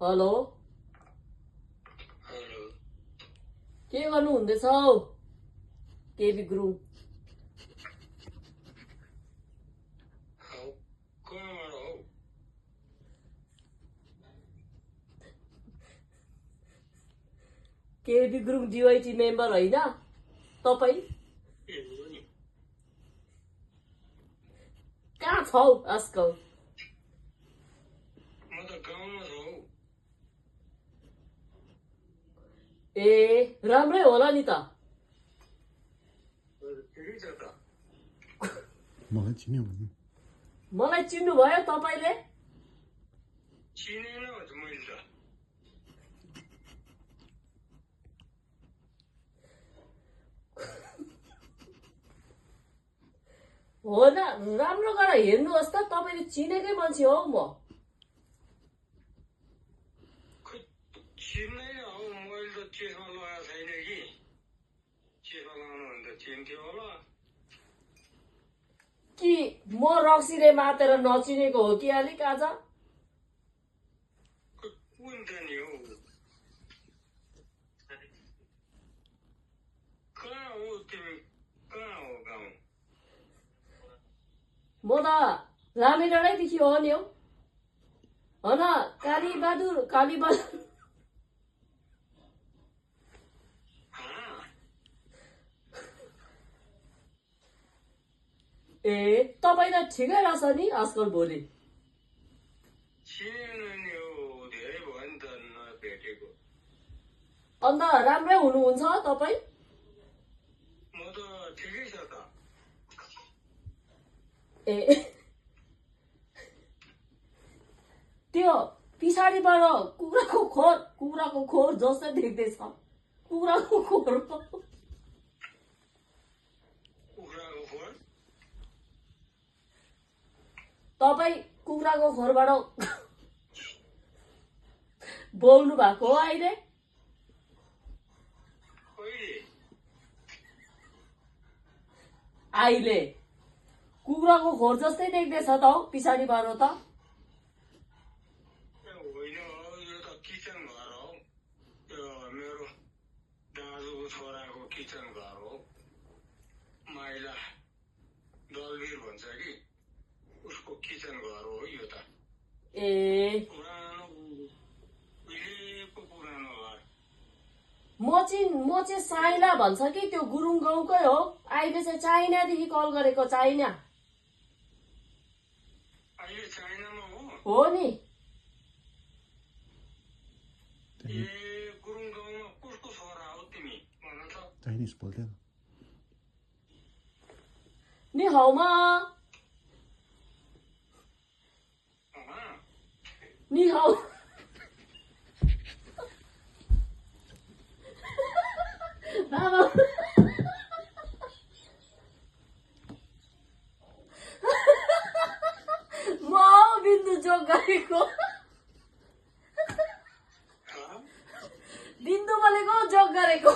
hello hello के गर्नु हुँदैछ हौ केबी गुरुङ कहाँबाट हौ केबी गुरुङ जीवाईटी मेम्बर होइन तपाई ए हो नि कहाँ छौ आजकल म त गाउँमा छु हौ ए राम्रै होला नि त ठिकै छ त मलाई चिन्यो भने मलाई चिन्नु भयो तपाईले चिनेन भने मैले त हो न राम्रो गरेर हेर्नुहोस् त तपाईले चिनेकै मान्छे हौ म खोइ चिन्दैन हौ मैले त चेसमा लगाएको छैन कि चेसमा लगाउनु भने त चिन्थ्यो होला कि म रक्सीले मातेर नचिनेको हो कि अलिक आज खोइ कुन त नि हौ कहाँ हो तिमी कहाँ हो गाउँ म त रामेडाँडैदेखि हो नि हौ हन कालीबहादुर ए तपाईँ त ठिकै रहेछ नि आजकल भोलि चिनेन नि हौ धेरै भयो नि त नभेटेको अन्त राम्रै हुनुहुन्छ तपाईँ म त ठिकै छ त ए त्यो पछाडिबाट कुखुराको खोर जस्तै देख्दैछ कुखुराको खोर कुखुराको खोर तपाईँ कुखुराको खोरबाट बोल्नु भएको हो अहिले अहिले कुखुराको खोर जस्तै देख्दैछ त हौ पछाडिबाट त होइन हौ यो त किचन घर हो यो मेरो दाजुको छोराको किचन घर हो माइला दलवीर भन्छ कि उसको किचन घर हो यो त ए पुरानो उहिलेको पुरानो घर म चाहिँ साइला भन्छ कि त्यो गुरुङ गाउँकै हो अहिले चाहिँ चाइनादेखि कल गरेको चाइना अहिले चाइनामा हो नि ए गुरुङ गाउँमा कसको छोरा हो तिमी भन त चाइनिज बोल्दैन नि हौमा नि हौ बाबा म बिन्दु जोक गरेको बिन्दु बोलेको जोक गरेको